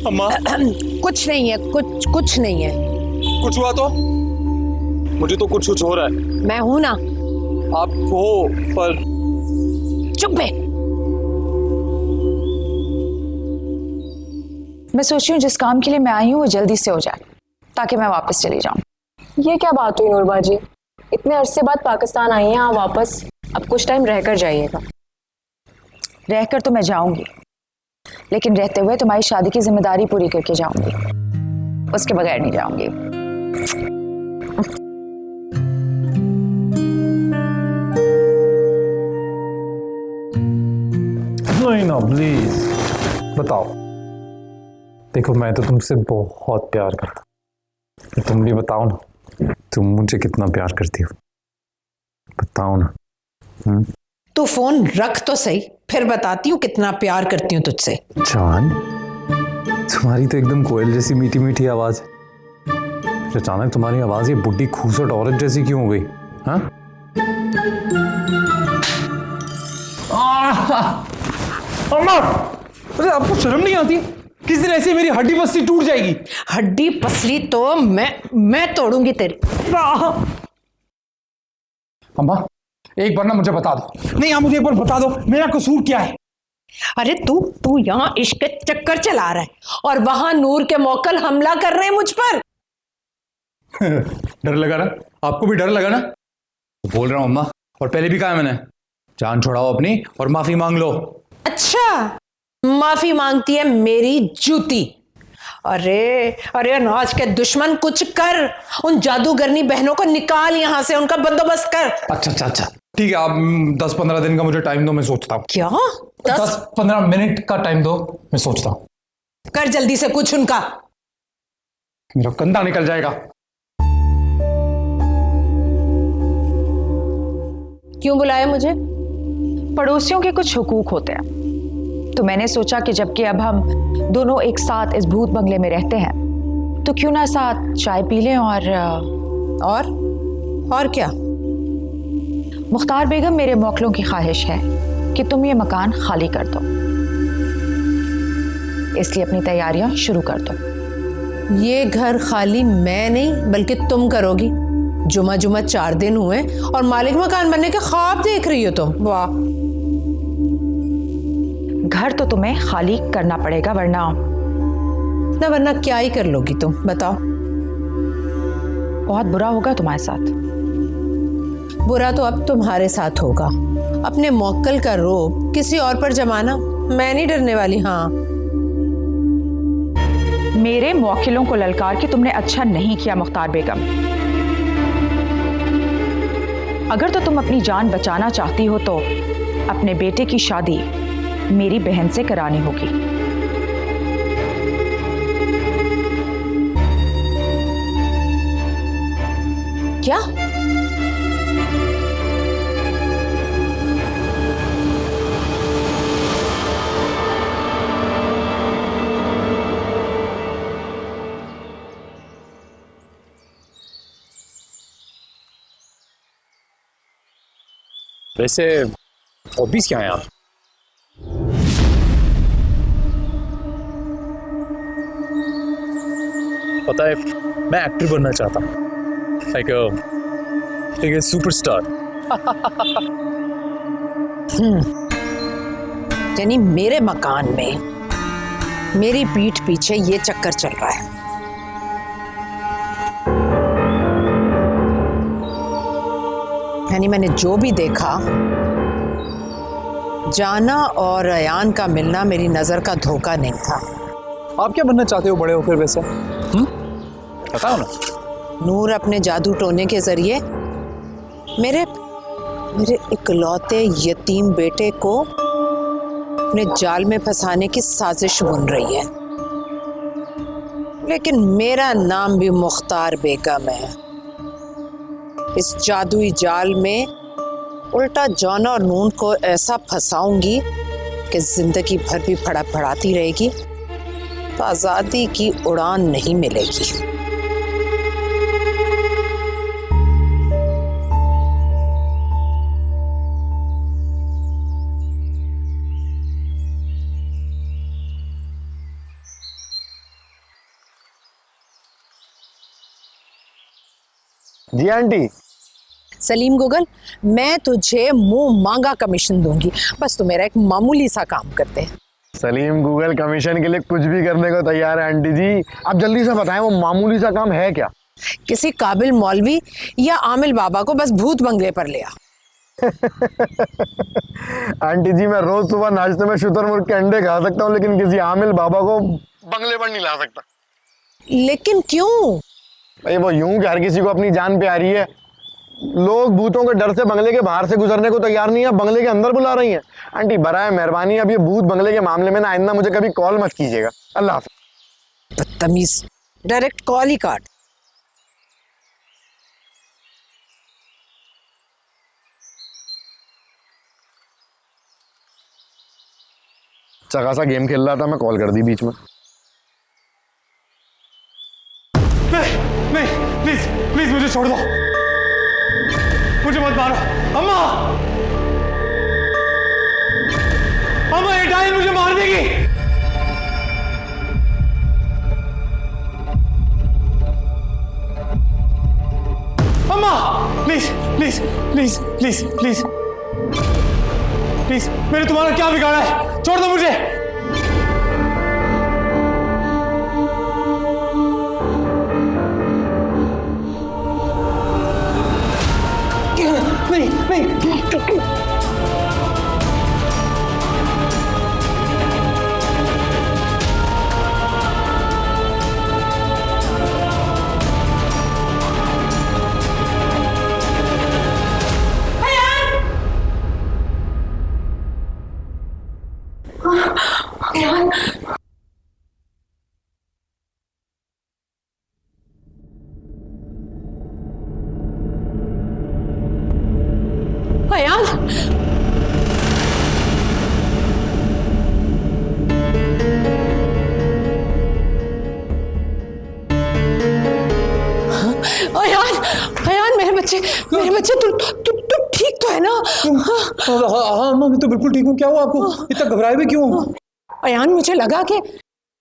अम्मा कुछ नहीं है, कुछ नहीं है। कुछ हुआ तो? मुझे तो कुछ हो रहा है। मैं हूं ना। आप हो पर चुप है। मैं सोच रही हूँ जिस काम के लिए मैं आई हूँ वो जल्दी से हो जाए ताकि मैं वापस चली जाऊँ। ये क्या बात हुई नूरबाजी, इतने अरसे बाद पाकिस्तान आई हैं आप वापस, अब कुछ टाइम रहकर जाइएगा। रहकर तो मैं जाऊंगी, लेकिन रहते हुए तुम्हारी शादी की जिम्मेदारी पूरी करके जाऊंगी, उसके बगैर नहीं जाऊंगी। नहीं ना प्लीज। बताओ। देखो मैं तो तुमसे बहुत प्यार करता हूं, तुम भी बताओ ना, तुम मुझे कितना प्यार करती हो, बताओ ना। तू फोन रख तो सही, फिर बताती हूँ कितना प्यार करती हूँ तुझसे। जान, तुम्हारी तो एकदम कोयल जैसी मीठी मीठी आवाज है, फिर अचानक तुम्हारी आवाज ये बुढ़ी खूबसूरत औरत जैसी क्यों हो गई? हाँ? अम्मा, अरे आपको शर्म नहीं आती? किस दिन ऐसे मेरी हड्डी पसली टूट जाएगी। हड्डी पसली तो मैं तोड़ूंगी तेरी। अम्मा, एक बार ना मुझे बता दो। नहीं, आप मुझे एक बार बता दो मेरा कसूर क्या है। अरे तू यहाँ इश्क के चक्कर चला रहा है और वहां नूर के मौकल हमला कर रहे हैं मुझ पर। डर लगा ना? आपको भी डर लगा ना? बोल रहा हूं अम्मा, और पहले भी कहा है मैंने, जान छोड़ाओ अपनी और माफी मांग लो। अच्छा, माफी मांगती है मेरी जूती। अरे अनाज के दुश्मन, कुछ कर, उन जादूगरनी बहनों को निकाल यहां से, उनका बंदोबस्त कर। अच्छा ठीक है, आप 10-15 दिन का मुझे टाइम दो, मैं सोचता हूँ। क्या? 10-15 मिनट का टाइम दो, मैं सोचता हूँ। कर जल्दी से कुछ उनका। मेरा कंधा निकल जाएगा। क्यों बुलाया मुझे? पड़ोसियों के कुछ हुकूक होते हैं, तो मैंने सोचा कि जबकि अब हम दोनों एक साथ इस भूत बंगले में रहते हैं, तो क्यों ना साथ चाय पी लें। और क्या? मुख्तार बेगम, मेरे मौकलों की ख्वाहिश है कि तुम ये मकान खाली कर दो, इसलिए अपनी तैयारियां शुरू कर दो। ये घर खाली मैं नहीं बल्कि तुम करोगी। जुमा 4 दिन हुए और मालिक मकान बनने के ख्वाब देख रही हो तुम। वाह। घर तो तुम्हें खाली करना पड़ेगा, वरना क्या ही कर लोगी तुम, बताओ। बहुत बुरा होगा तुम्हारे साथ। बुरा तो अब तुम्हारे साथ होगा। अपने मौक्कल का रोब किसी और पर जमाना, मैं नहीं डरने वाली। हाँ, मेरे मौकिलों को ललकार के तुमने अच्छा नहीं किया मुख्तार बेगम। अगर तो तुम अपनी जान बचाना चाहती हो तो अपने बेटे की शादी मेरी बहन से करानी होगी। क्या? वैसे हॉबीज क्या है आप? पता है, मैं एक्टर बनना चाहता हूँ, लाइक ए सुपरस्टार। यानी मेरे मकान में मेरी पीठ पीछे ये चक्कर चल रहा है। यानी मैंने जो भी देखा, जाना और अयान का मिलना मेरी नजर का धोखा नहीं था। आप क्या बनना चाहते हो बड़े होकर वैसे? बताओ ना। नूर अपने जादू टोने के जरिए मेरे इकलौते यतीम बेटे को अपने जाल में फंसाने की साजिश बुन रही है। लेकिन मेरा नाम भी मुख्तार बेगम है। इस जादुई जाल में उल्टा जॉन और नून को ऐसा फंसाऊंगी कि जिंदगी भर भी फड़फड़ाती रहेगी, तो आजादी की उड़ान नहीं मिलेगी। जी आंटी। सलीम गुगल, मैं तुझे मुंह मांगा कमीशन दूंगी, बस तू मेरा एक मामूली सा काम कर दे। सलीम गूगल कमीशन के लिए कुछ भी करने को तैयार है आंटी जी। आप जल्दी से बताएं वो मामूली सा काम है क्या? किसी काबिल मौलवी या आमिल बाबा को बस भूत बंगले पर ले आ। आंटी जी, मैं रोज सुबह नाश्ते में शुतुरमुर्ग के अंडे खा सकता हूँ, लेकिन किसी आमिल बाबा को बंगले पर नहीं ला सकता। लेकिन क्यों? भाई वो यूं कि हर किसी को अपनी जान प्यारी है, लोग भूतों के डर से बंगले के बाहर से गुजरने को तैयार नहीं है, बंगले के अंदर बुला रही हैं। आंटी बराए मेहरबानी अब ये भूत बंगले के मामले में ना आइंदा मुझे कभी कॉल मत कीजिएगा। अल्लाह हाफिज। बदतमीज, डायरेक्ट कॉल ही काट। अच्छा खासा गेम खेल रहा था मैं, कॉल कर दी बीच में। नहीं प्लीज प्लीज मुझे छोड़ दो, मुझे मत मारो। अम्मा अम्मा ये डायन मुझे मार देगी। अम्मा please please please please please please, मैंने तुम्हारा क्या बिगाड़ा है, छोड़ दो मुझे। नहीं नहीं अयान, अयान, अयान मेरे बच्चे तू ठीक तो है ना? हाँ मैं तो बिल्कुल ठीक हूँ। क्या हुआ आपको? इतना घबराए हुए क्यों? अयान मुझे लगा कि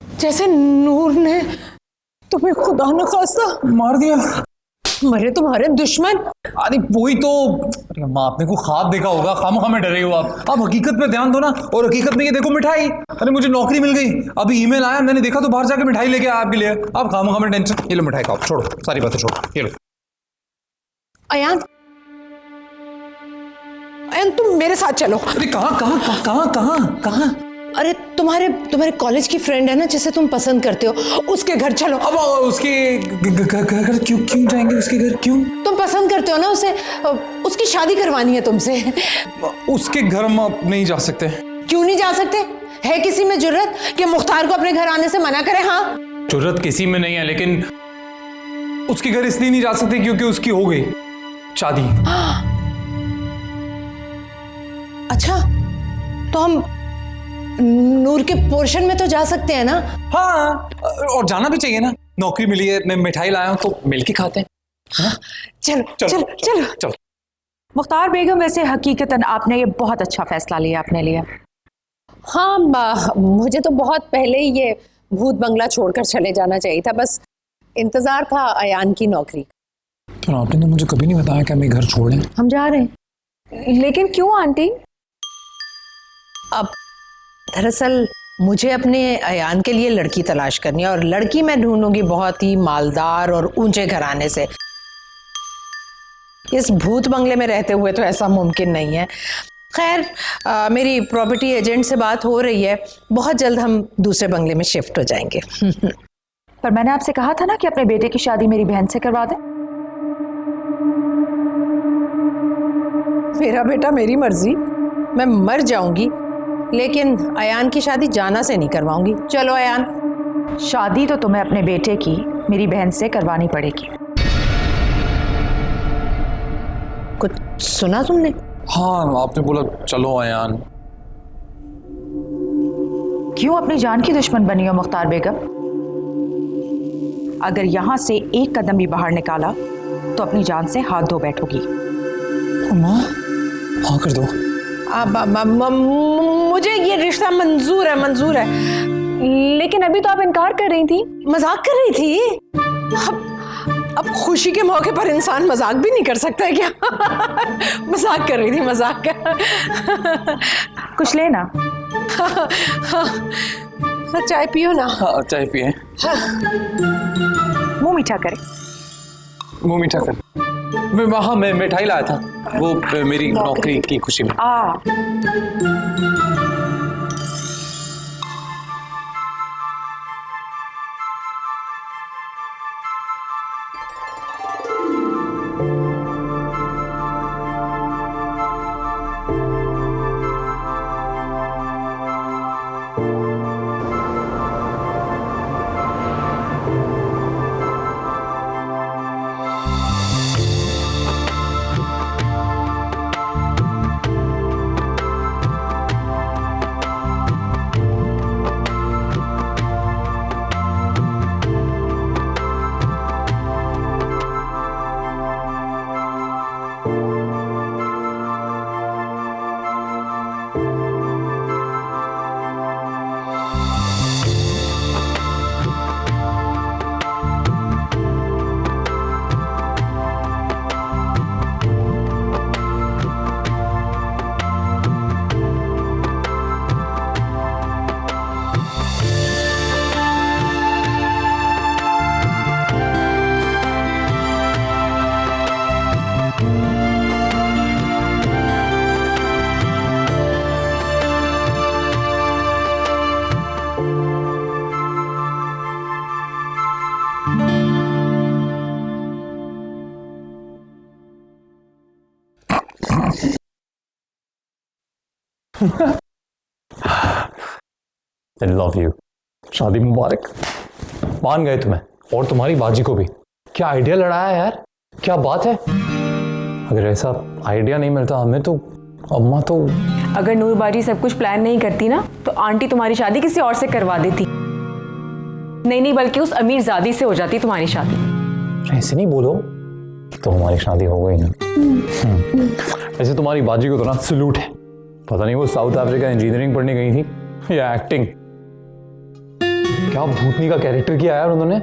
जैसे नूर ने तुम्हें खुदा न खास्ता मार दिया। मरे तुम्हारे दुश्मन। अरे वही तो। अरे अम्मा आपने को ख्वाब देखा होगा, खामखा में डरे हो आप हकीकत पे ध्यान दो ना। और हकीकत में ये देखो मिठाई, अरे मुझे नौकरी मिल गई। अभी ईमेल आया, मैंने देखा तो बाहर जाके मिठाई लेके आया आपके लिए। आप खामखा में टेंशन। ये लो मिठाई खाओ, छोड़ो सारी बातें छोड़ो, ये लो। अयान, अयान तुम मेरे साथ चलो। अरे कहाँ कहाँ कहाँ कहाँ कहाँ? अरे तुम्हारे कॉलेज की फ्रेंड है ना जिसे तुम पसंद करते हो, उसके घर चलो। अब उसके घर क्यों जाएंगे? उसके घर क्यों? तुम पसंद करते हो ना उसे, उसकी शादी करवानी है तुमसे। उसके घर हम आप नहीं जा सकते। क्यों नहीं जा सकते? है किसी में जुर्रत कि मुख्तार को अपने घर आने से मना करे? हाँ, जुर्रत किसी में नहीं है, लेकिन उसके घर इसलिए नहीं जा सकते क्योंकि उसकी हो गई शादी। अच्छा, तो हम नूर के पोर्शन में तो जा सकते हैं ना? हाँ, और जाना भी चाहिए ना। नौकरी मिली है, मैं मिठाई लाया हूं तो मिलके खाते हैं। हाँ? चलो चलो चलो चलो। मुख्तार बेगम, वैसे हकीकतन आपने ये बहुत अच्छा फैसला लिया अपने लिए। हाँ, मुझे तो बहुत पहले ही ये भूत बंगला छोड़कर चले जाना चाहिए था, बस इंतजार था अयान की नौकरी। तो आपने तो मुझे कभी नहीं बताया कि हमें घर छोड़ें। हम जा रहे हैं। लेकिन क्यों आंटी? अब दरअसल मुझे अपने अयान के लिए लड़की तलाश करनी है, और लड़की मैं ढूंढूंगी बहुत ही मालदार और ऊंचे घराने से। इस भूत बंगले में रहते हुए तो ऐसा मुमकिन नहीं है। खैर, मेरी प्रॉपर्टी एजेंट से बात हो रही है, बहुत जल्द हम दूसरे बंगले में शिफ्ट हो जाएंगे। पर मैंने आपसे कहा था ना कि अपने बेटे की शादी मेरी बहन से करवा दें। मेरा बेटा मेरी मर्जी, मैं मर जाऊंगी लेकिन अयान की शादी जाना से नहीं करवाऊंगी। चलो अयान। शादी तो तुम्हें अपने बेटे की मेरी बहन से करवानी पड़ेगी। कुछ सुना तुमने? हाँ, आपने बोला चलो अयान। क्यों अपनी जान की दुश्मन बनी हो मुख्तार बेगम? अगर यहां से एक कदम भी बाहर निकाला तो अपनी जान से हाथ धो बैठोगी। अम्मा हाँ कर दो। मुझे ये रिश्ता मंजूर है। लेकिन अभी तो आप इनकार कर रही थी। मजाक कर रही थी। अब खुशी के मौके पर इंसान मजाक भी नहीं कर सकता है क्या? मजाक कर रही थी, मजाक कर। कुछ लेना? चाय पियो ना। हाँ चाय पिए। मुंह मीठा करे। मुंह मीठा कर। मैं मिठाई लाया था, वो मेरी नौकरी की खुशी में। I love you. शादी मुबारक। मान गए तुम्हें और तुम्हारी बाजी को भी। क्या आइडिया लड़ाया यार, क्या बात है। अगर ऐसा आइडिया नहीं मिलता हमें तो अम्मा तो। अगर नूर बाजी सब कुछ प्लान नहीं करती ना तो आंटी तुम्हारी शादी किसी और से करवा देती। नहीं बल्कि उस अमीर ज़ादी से हो जाती तुम्हारी शादी। ऐसे नहीं बोलो, तो हमारी शादी हो गई ना। ऐसे तुम्हारी बाजी को तो ना सलूट है। पता नहीं वो साउथ अफ्रीका इंजीनियरिंग पढ़ने गई थी या एक्टिंग। क्या भूतनी का कैरेक्टर किया यार उन्होंने।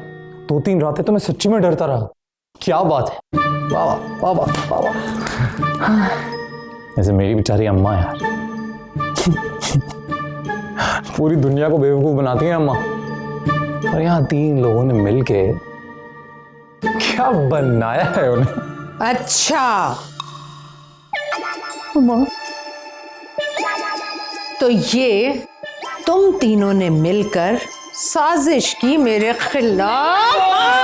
2-3 रातें तो मैं सच्ची में डरता रहा। क्या बात है, वाह वाह वाह वाह वाह। ऐसे मेरी बेचारी अम्मा यार पूरी दुनिया को बेवकूफ बनाती हैं अम्मा। और यहाँ 3 लोगों ने मिलके क्या बनाया है उन्हें। अच्छा तो ये तुम तीनों ने मिलकर साजिश की मेरे खिलाफ।